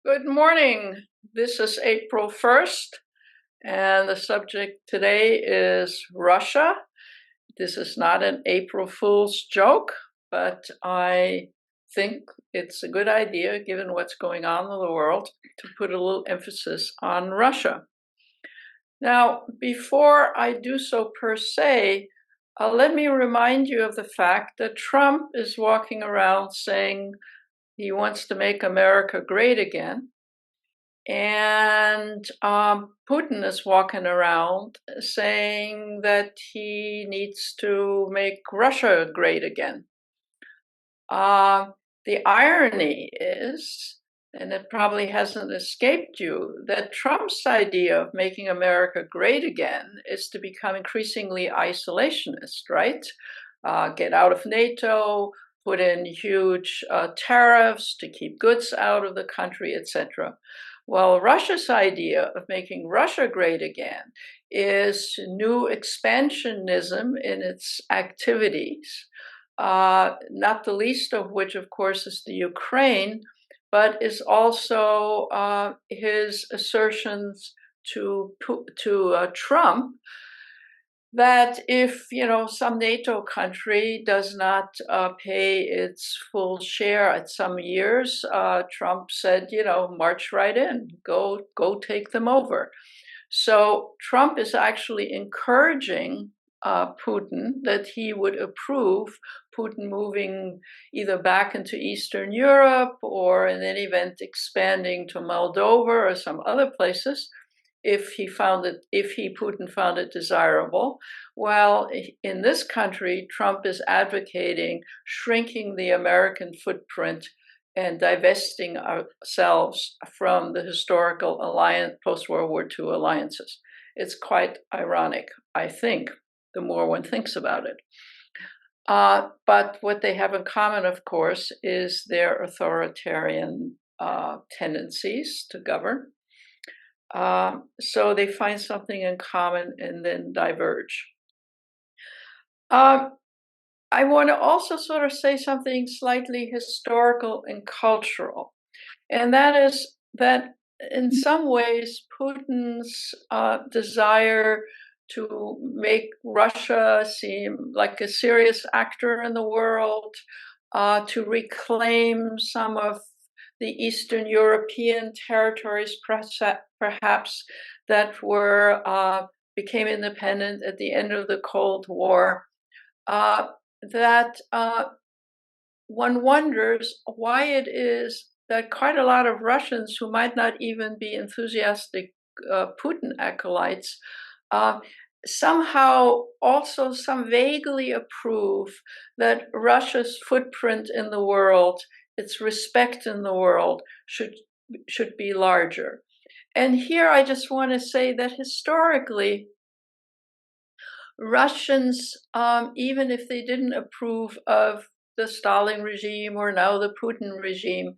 Good morning. This is April 1st, and the subject today is Russia. This is not an April Fool's joke, but I think it's a good idea, given what's going on in the world, to put a little emphasis on Russia. Now, before I do so per se, let me remind you of the fact that Trump is walking around saying he wants to make America great again. And Putin is walking around saying that he needs to make Russia great again. The irony is, and it probably hasn't escaped you, that Trump's idea of making America great again is to become increasingly isolationist, right? Get out of NATO, put in huge tariffs to keep goods out of the country, etc. Well, Russia's idea of making Russia great again is new expansionism in its activities, not the least of which, of course, is the Ukraine, but is also his assertions to Trump that if some NATO country does not pay its full share at some years, Trump said, march right in, go take them over. So Trump is actually encouraging Putin that he would approve Putin moving either back into Eastern Europe or in any event expanding to Moldova or some other places if Putin found it desirable. Well, in this country, Trump is advocating shrinking the American footprint and divesting ourselves from the historical post-World War II alliances. It's quite ironic, I think, the more one thinks about it. But what they have in common, of course, is their authoritarian tendencies to govern. So they find something in common and then diverge. I want to also sort of say something slightly historical and cultural, and that is that in some ways Putin's desire to make Russia seem like a serious actor in the world, to reclaim some of the Eastern European territories, perhaps, that became independent at the end of the Cold War, that one wonders why it is that quite a lot of Russians who might not even be enthusiastic Putin acolytes somehow also some vaguely approve that Russia's footprint in the world, its respect in the world, should be larger. And here I just want to say that historically, Russians, even if they didn't approve of the Stalin regime or now the Putin regime,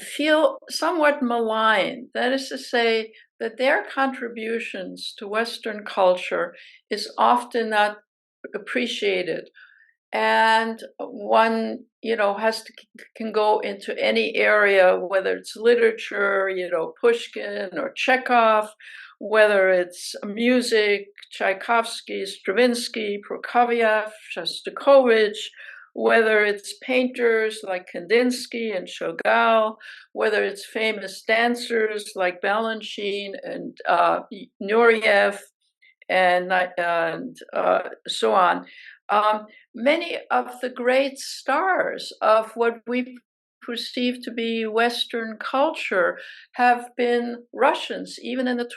feel somewhat maligned. That is to say, that their contributions to Western culture is often not appreciated. And one, can go into any area, whether it's literature, Pushkin or Chekhov, whether it's music, Tchaikovsky, Stravinsky, Prokofiev, Shostakovich, whether it's painters like Kandinsky and Chagall, whether it's famous dancers like Balanchine and Nureyev, and so on. Many of the great stars of what we perceive to be Western culture have been Russians, even in the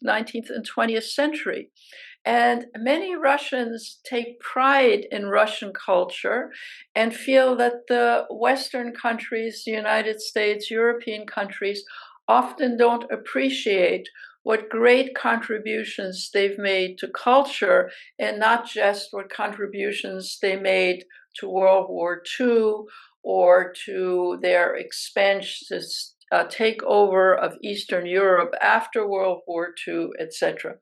19th and 20th century. And many Russians take pride in Russian culture and feel that the Western countries, the United States, European countries, often don't appreciate what great contributions they've made to culture, and not just what contributions they made to World War II or to their expansionist takeover of Eastern Europe after World War II, etc.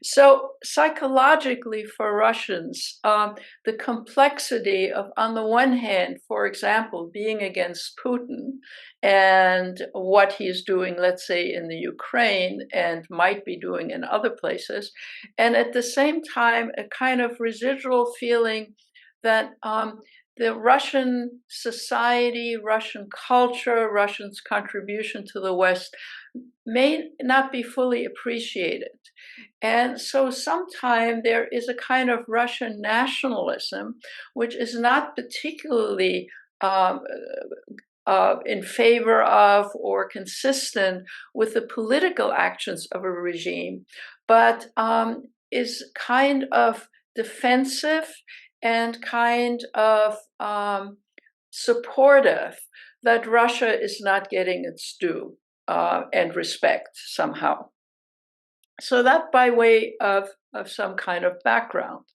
So psychologically for Russians, the complexity of, on the one hand, for example, being against Putin and what he's doing, let's say, in the Ukraine and might be doing in other places, and at the same time, a kind of residual feeling that the Russian society, Russian culture, Russians' contribution to the West may not be fully appreciated. And so sometimes there is a kind of Russian nationalism, which is not particularly um, in favor of or consistent with the political actions of a regime, but is kind of defensive and kind of supportive that Russia is not getting its due and respect somehow. So that by way of some kind of background.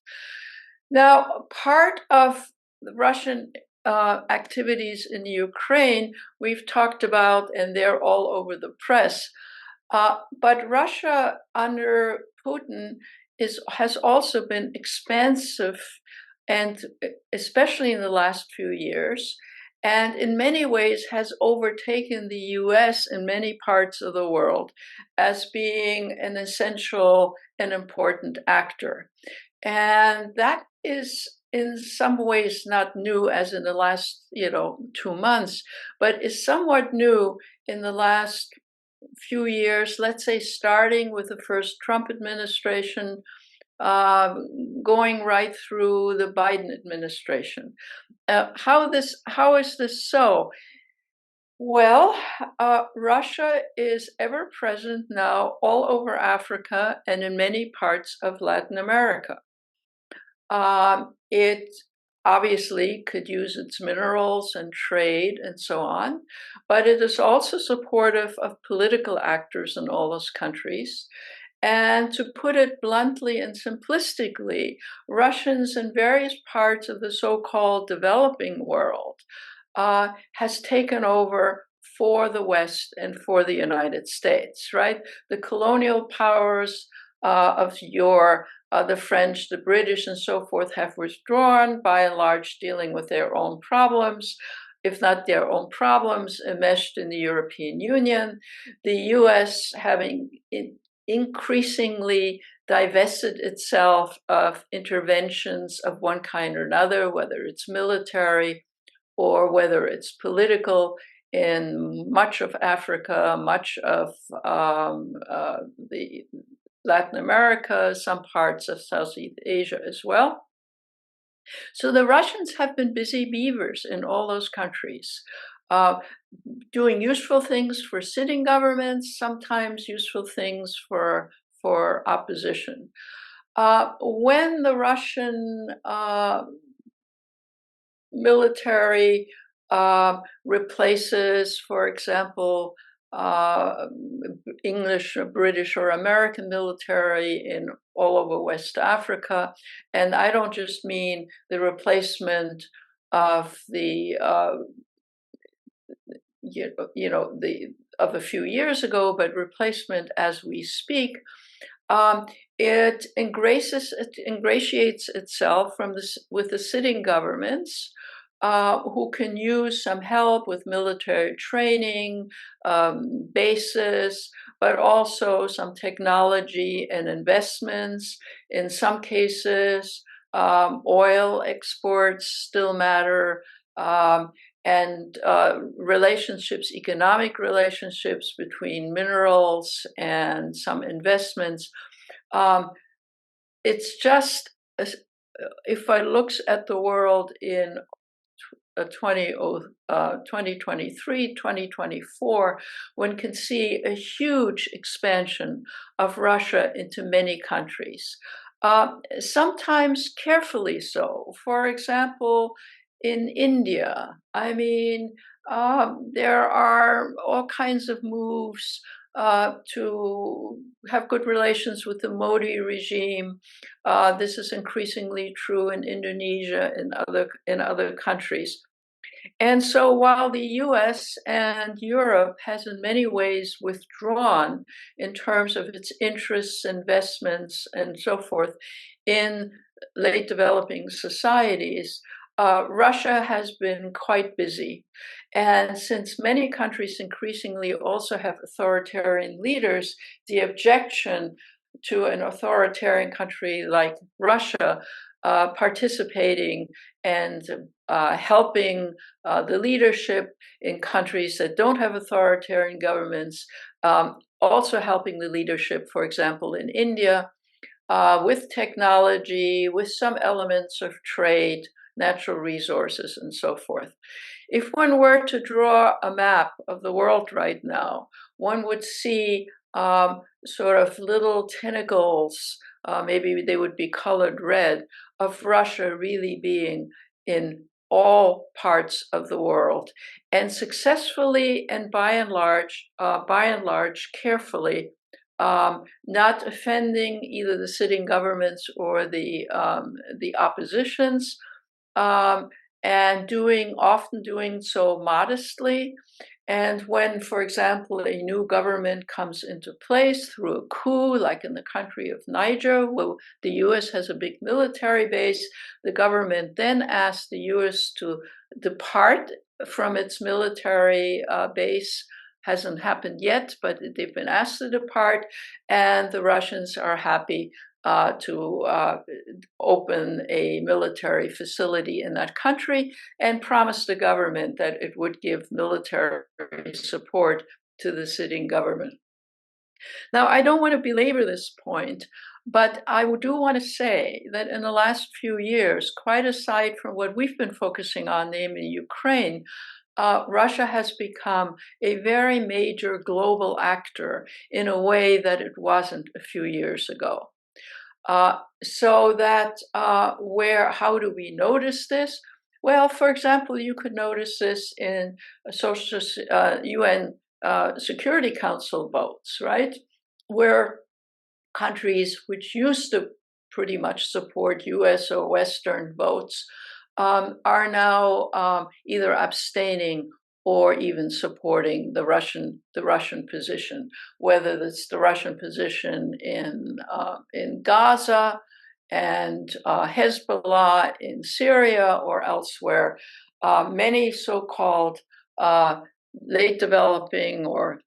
Now, part of the Russian activities in the Ukraine we've talked about, and they're all over the press. But Russia under Putin has also been expansive, and especially in the last few years, and in many ways has overtaken the US in many parts of the world as being an essential and important actor. And that is in some ways not new as in the last 2 months, but is somewhat new in the last few years, let's say starting with the first Trump administration, going right through the Biden administration. How is this so? Well, Russia is ever present now all over Africa and in many parts of Latin America. It obviously could use its minerals and trade and so on, but it is also supportive of political actors in all those countries. And to put it bluntly and simplistically, Russians in various parts of the so-called developing world has taken over for the West and for the United States, right? The colonial powers of the French, the British, and so forth have withdrawn, by and large dealing with their own problems, if not their own problems, enmeshed in the European Union. The US having increasingly divested itself of interventions of one kind or another, whether it's military or whether it's political, in much of Africa, much of the Latin America, some parts of Southeast Asia as well. So the Russians have been busy beavers in all those countries, doing useful things for sitting governments, sometimes useful things for opposition. When the Russian military replaces, for example, English or British or American military in all over West Africa, and I don't just mean the replacement of the of a few years ago, but replacement as we speak. It ingratiates itself with the sitting governments, who can use some help with military training, bases, but also some technology and investments. In some cases, oil exports still matter, and relationships, economic relationships between minerals and some investments. It's just, if I looks at the world in 2023, 2024, one can see a huge expansion of Russia into many countries, sometimes carefully so. For example, in India, I mean, there are all kinds of moves to have good relations with the Modi regime. This is increasingly true in Indonesia and in other countries. And so while the US and Europe has in many ways withdrawn in terms of its interests, investments, and so forth in late developing societies, Russia has been quite busy. And since many countries increasingly also have authoritarian leaders, the objection to an authoritarian country like Russia participating and helping the leadership in countries that don't have authoritarian governments, also helping the leadership, for example, in India, with technology, with some elements of trade, natural resources, and so forth. If one were to draw a map of the world right now, one would see sort of little tentacles, maybe they would be colored red, of Russia really being in all parts of the world, and successfully and by and large, carefully, not offending either the sitting governments or the oppositions, and often doing so modestly. And when, for example, a new government comes into place through a coup, like in the country of Niger, where the US has a big military base, the government then asks the US to depart from its military base. Hasn't happened yet, but they've been asked to depart, and the Russians are happy to open a military facility in that country and promised the government that it would give military support to the sitting government. Now, I don't want to belabor this point, but I do want to say that in the last few years, quite aside from what we've been focusing on, namely Ukraine, Russia has become a very major global actor in a way that it wasn't a few years ago. So that how do we notice this? Well, for example, you could notice this in UN Security Council votes, right? Where countries which used to pretty much support US or Western votes are now either abstaining or even supporting the Russian position, whether it's the Russian position in Gaza and Hezbollah in Syria or elsewhere. Many so-called late developing, or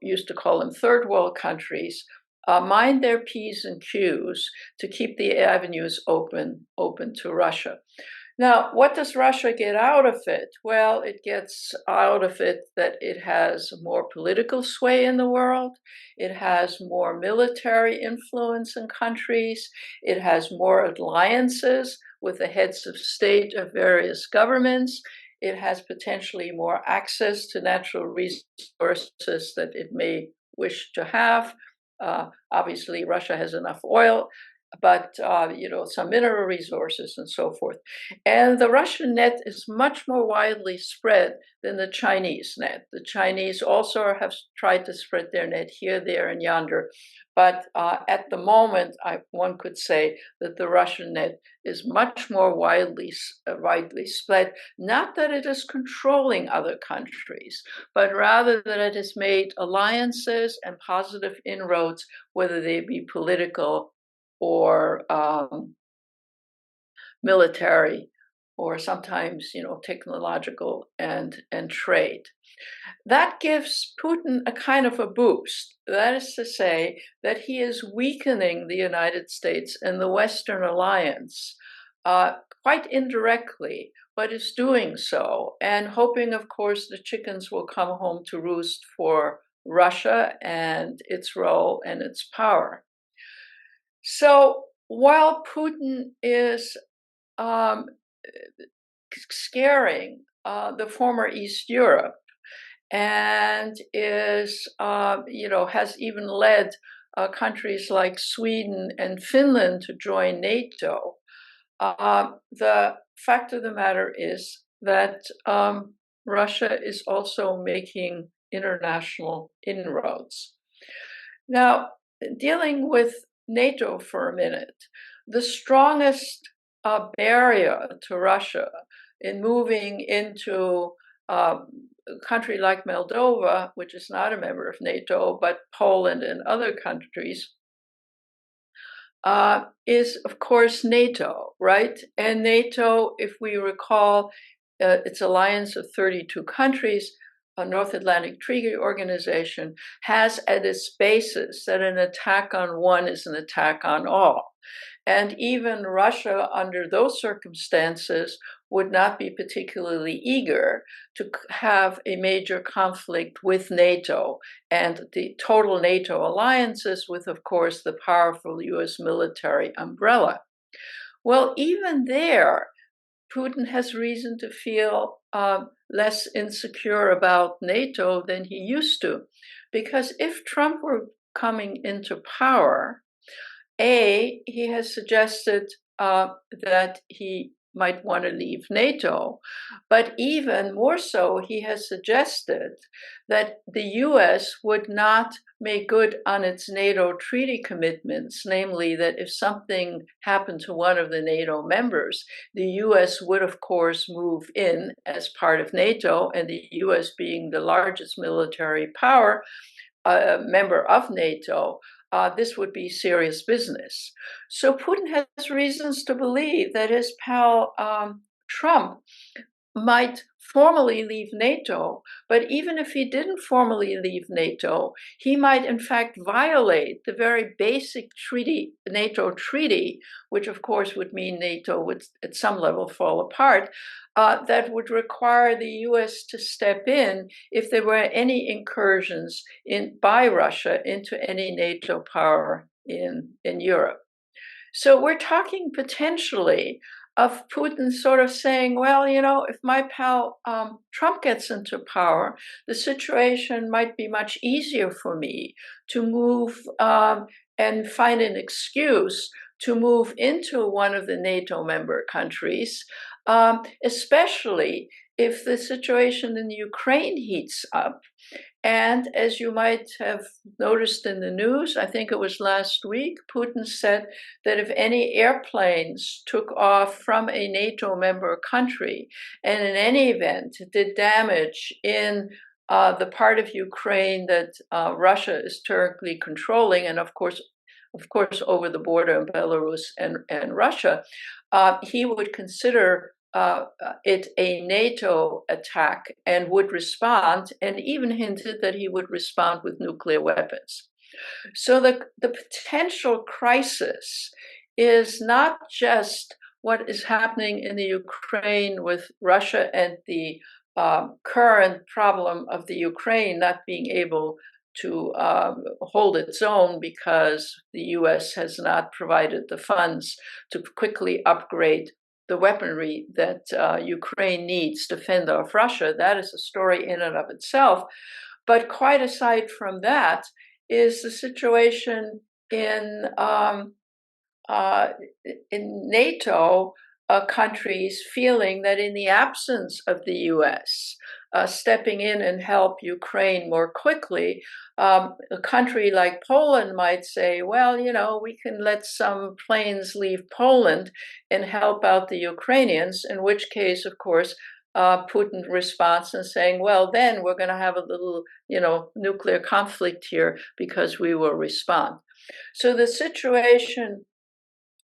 used to call them third world countries, mind their P's and Q's to keep the avenues open to Russia. Now, what does Russia get out of it? Well, it gets out of it that it has more political sway in the world. It has more military influence in countries. It has more alliances with the heads of state of various governments. It has potentially more access to natural resources that it may wish to have. Obviously, Russia has enough oil, but some mineral resources and so forth. And the Russian net is much more widely spread than the Chinese net. The Chinese also have tried to spread their net here, there, and yonder. But at the moment, one could say that the Russian net is much more widely spread. Not that it is controlling other countries, but rather that it has made alliances and positive inroads, whether they be political or military, or sometimes technological and trade. That gives Putin a kind of a boost. That is to say that he is weakening the United States and the Western alliance quite indirectly, but is doing so, and hoping, of course, the chickens will come home to roost for Russia and its role and its power. So while Putin is scaring the former East Europe and is, has even led countries like Sweden and Finland to join NATO, the fact of the matter is that Russia is also making international inroads. Now, dealing with NATO for a minute, the strongest barrier to Russia in moving into a country like Moldova, which is not a member of NATO, but Poland and other countries, is, of course, NATO, right? And NATO, if we recall, its alliance of 32 countries, a North Atlantic Treaty Organization, has at its basis that an attack on one is an attack on all. And even Russia, under those circumstances, would not be particularly eager to have a major conflict with NATO and the total NATO alliances with, of course, the powerful US military umbrella. Well, even there, Putin has reason to feel less insecure about NATO than he used to. Because if Trump were coming into power, he has suggested that he might want to leave NATO, but even more so, he has suggested that the US would not make good on its NATO treaty commitments, namely that if something happened to one of the NATO members, the US would, of course, move in as part of NATO, and the US being the largest military power, member of NATO, this would be serious business. So Putin has reasons to believe that his pal Trump might formally leave NATO, but even if he didn't formally leave NATO, he might in fact violate the very basic NATO treaty, which of course would mean NATO would at some level fall apart, that would require the US to step in if there were any incursions by Russia into any NATO power in Europe. So we're talking potentially of Putin sort of saying, well, if my pal Trump gets into power, the situation might be much easier for me to move and find an excuse to move into one of the NATO member countries, especially if the situation in Ukraine heats up. And as you might have noticed in the news, I think it was last week, Putin said that if any airplanes took off from a NATO member country and in any event did damage in the part of Ukraine that Russia is currently controlling, and of course over the border in Belarus and Russia, he would consider it a NATO attack and would respond, and even hinted that he would respond with nuclear weapons. So the potential crisis is not just what is happening in the Ukraine with Russia and the current problem of the Ukraine not being able to hold its own because the US has not provided the funds to quickly upgrade the weaponry that Ukraine needs to fend off Russia. That is a story in and of itself. But quite aside from that is the situation in NATO countries feeling that in the absence of the US stepping in and help Ukraine more quickly, a country like Poland might say, well, we can let some planes leave Poland and help out the Ukrainians, in which case, of course, Putin responds and saying, well, then we're going to have a little, nuclear conflict here because we will respond. So the situation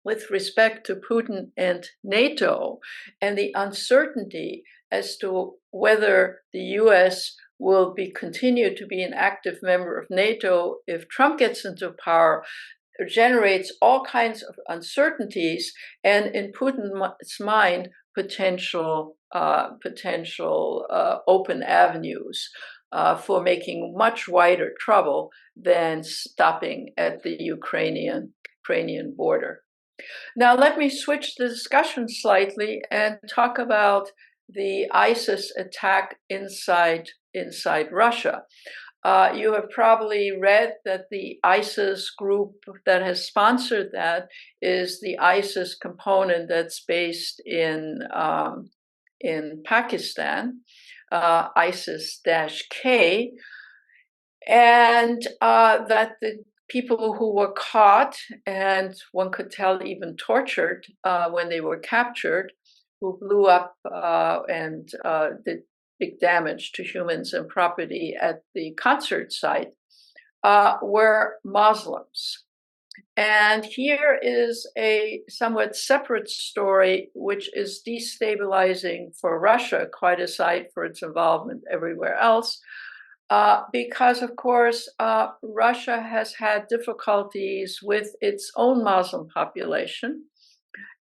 with respect to Putin and NATO and the uncertainty as to whether the US will continue to be an active member of NATO if Trump gets into power generates all kinds of uncertainties, and in Putin's mind, potential open avenues for making much wider trouble than stopping at the Ukrainian border. Now, let me switch the discussion slightly and talk about the ISIS attack inside Russia. You have probably read that the ISIS group that has sponsored that is the ISIS component that's based in Pakistan, ISIS-K, and that the people who were caught, and one could tell even tortured when they were captured, who blew up and did big damage to humans and property at the concert site were Muslims. And here is a somewhat separate story, which is destabilizing for Russia, quite aside for its involvement everywhere else, because, of course, Russia has had difficulties with its own Muslim population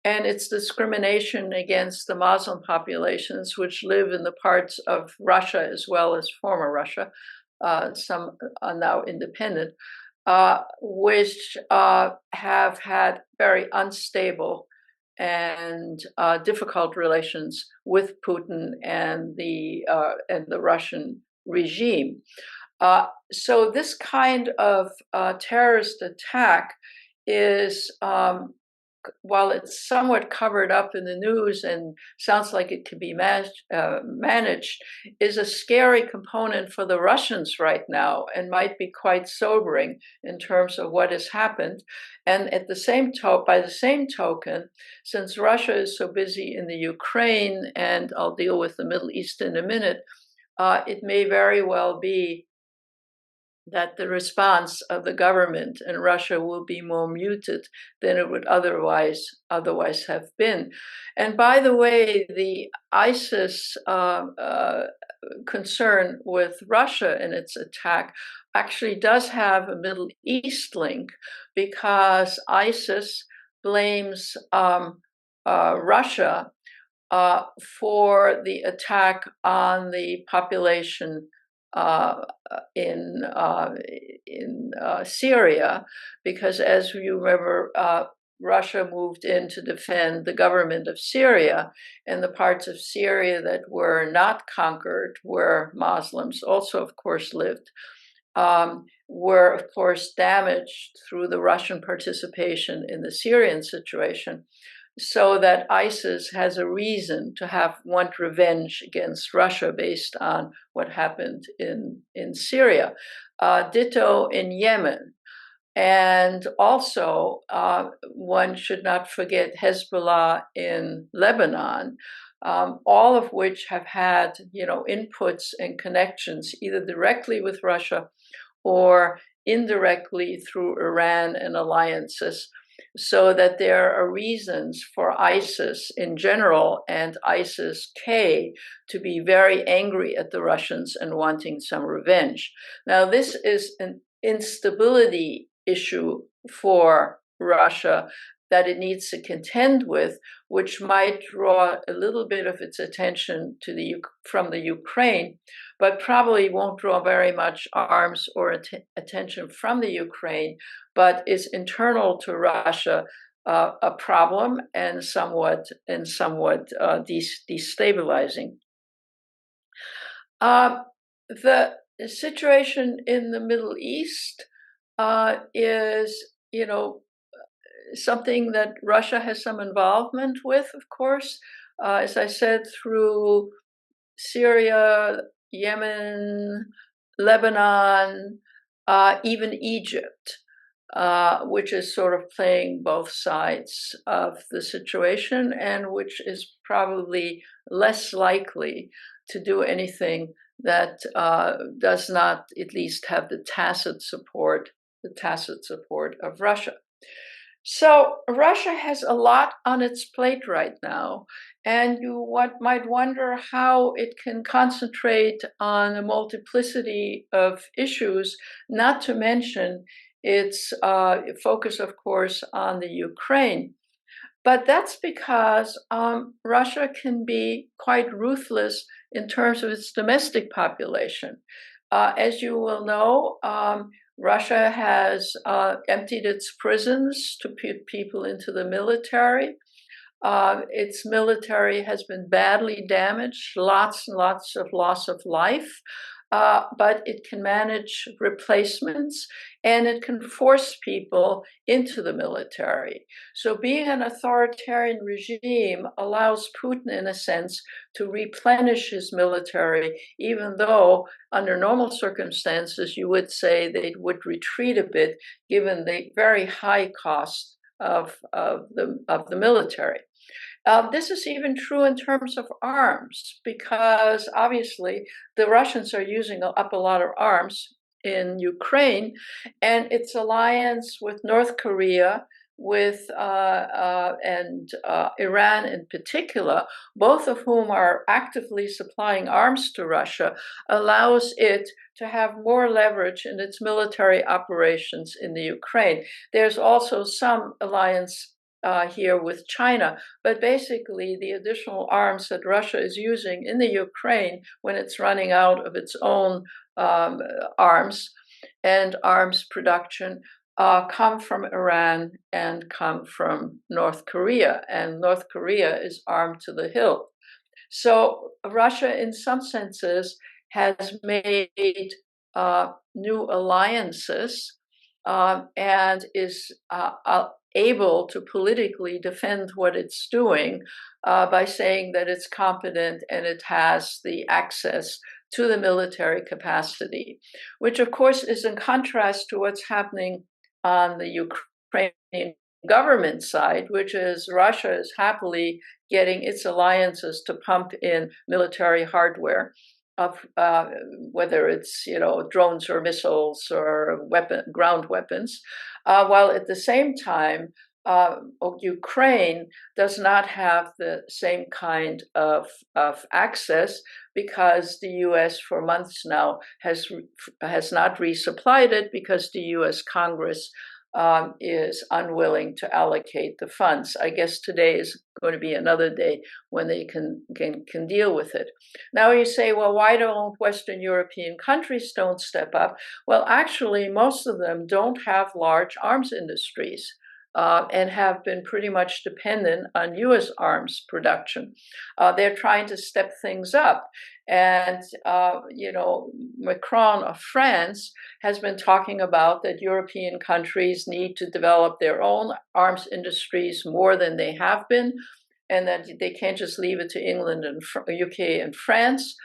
and its discrimination against the Muslim populations which live in the parts of Russia as well as former Russia, some are now independent, which have had very unstable and difficult relations with Putin and the Russian regime. So this kind of terrorist attack is, while it's somewhat covered up in the news and sounds like it could be managed, is a scary component for the Russians right now and might be quite sobering in terms of what has happened. And at the same by the same token, since Russia is so busy in the Ukraine, and I'll deal with the Middle East in a minute, it may very well be that the response of the government in Russia will be more muted than it would otherwise have been. And by the way, the ISIS concern with Russia and its attack actually does have a Middle East link, because ISIS blames Russia for the attack on the population in Syria, because, as you remember, Russia moved in to defend the government of Syria, and the parts of Syria that were not conquered, where Muslims also, of course, lived, were, of course, damaged through the Russian participation in the Syrian situation, so that ISIS has a reason to want revenge against Russia based on what happened in Syria. Ditto in Yemen. And also, one should not forget Hezbollah in Lebanon, all of which have had, inputs and connections either directly with Russia or indirectly through Iran and alliances, so that there are reasons for ISIS in general and ISIS-K to be very angry at the Russians and wanting some revenge. Now, this is an instability issue for Russia that it needs to contend with, which might draw a little bit of its attention from the Ukraine, but probably won't draw very much arms or attention from the Ukraine, but is internal to Russia, a problem and somewhat destabilizing. The situation in the Middle East is, something that Russia has some involvement with, of course, as I said, through Syria, Yemen, Lebanon, even Egypt, which is sort of playing both sides of the situation, and which is probably less likely to do anything that does not at least have the tacit support of Russia. So Russia has a lot on its plate right now, and you might wonder how it can concentrate on a multiplicity of issues, not to mention its focus, of course, on the Ukraine. But that's because Russia can be quite ruthless in terms of its domestic population. As you will know, Russia has emptied its prisons to put people into the military. Its military has been badly damaged, lots and lots of loss of life, but it can manage replacements, and it can force people into the military. So being an authoritarian regime allows Putin, in a sense, to replenish his military, even though under normal circumstances you would say they would retreat a bit, given the very high cost of the military. This is even true in terms of arms, because obviously the Russians are using up a lot of arms in Ukraine, and its alliance with North Korea, with and Iran in particular, both of whom are actively supplying arms to Russia, allows it to have more leverage in its military operations in the Ukraine. There's also some alliance here with China, but basically the additional arms that Russia is using in the Ukraine when it's running out of its own arms and arms production come from Iran and come from North Korea, and North Korea is armed to the hilt. So Russia, in some senses, has made new alliances and is able to politically defend what it's doing by saying that it's competent and it has the access to the military capacity, which of course is in contrast to what's happening on the Ukrainian government side, which is Russia is happily getting its alliances to pump in military hardware, of whether it's drones or missiles or ground weapons, while at the same time Ukraine does not have the same kind of access, because the U.S. for months now has not resupplied it, because the U.S. Congress is unwilling to allocate the funds. I guess today is going to be another day when they can deal with it. Now you say, well, why don't Western European countries don't step up? Well, actually, most of them don't have large arms industries. And have been pretty much dependent on U.S. arms production. They're trying to step things up. And, Macron of France has been talking about that European countries need to develop their own arms industries more than they have been, and that they can't just leave it to England and UK and France.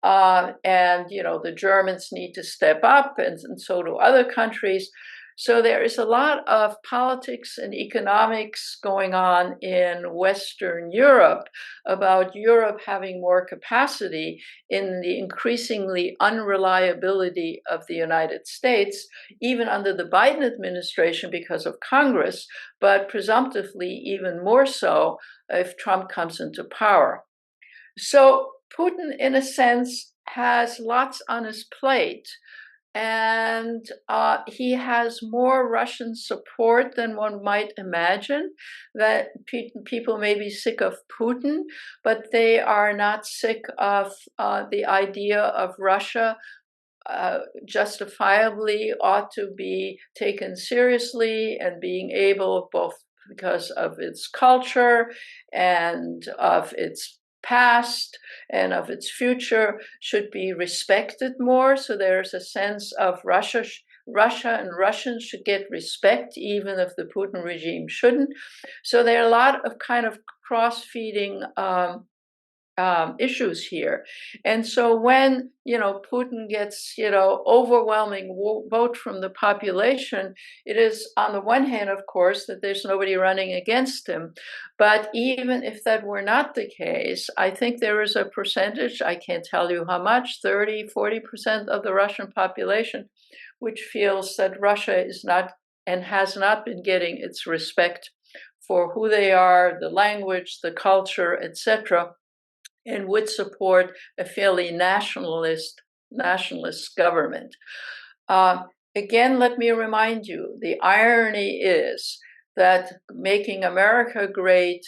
The Germans need to step up, and so do other countries. So there is a lot of politics and economics going on in Western Europe about Europe having more capacity in the increasingly unreliability of the United States, even under the Biden administration because of Congress, but presumptively even more so if Trump comes into power. So Putin, in a sense, has lots on his plate. And he has more Russian support than one might imagine. That people may be sick of Putin, but they are not sick of the idea of Russia justifiably ought to be taken seriously, and being able, both because of its culture and of its past and of its future, should be respected more. So there's a sense of Russia and Russians should get respect, even if the Putin regime shouldn't. So there are a lot of kind of cross-feeding issues here. And so when, Putin gets, overwhelming vote from the population, it is on the one hand, of course, that there's nobody running against him. But even if that were not the case, I think there is a percentage, I can't tell you how much, 30, 40% of the Russian population, which feels that Russia is not and has not been getting its respect for who they are, the language, the culture, etc., and would support a fairly nationalist government. Again, let me remind you, the irony is that making America great,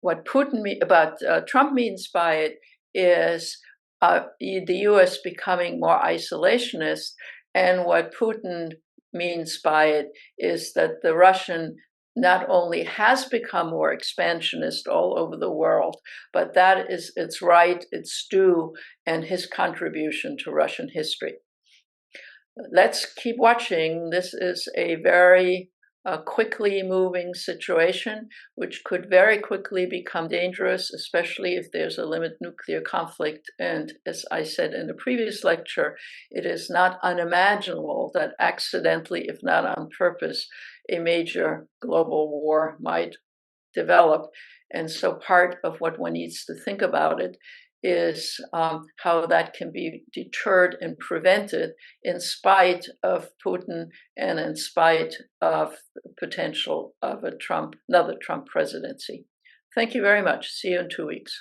what Trump means by it is the U.S. becoming more isolationist, and what Putin means by it is that the Russian not only has become more expansionist all over the world, but that is its right, its due, and his contribution to Russian history. Let's keep watching. This is a very quickly moving situation, which could very quickly become dangerous, especially if there's a limited nuclear conflict. And as I said in the previous lecture, it is not unimaginable that accidentally, if not on purpose, a major global war might develop. And so part of what one needs to think about it is how that can be deterred and prevented in spite of Putin and in spite of the potential of another Trump presidency. Thank you very much. See you in 2 weeks.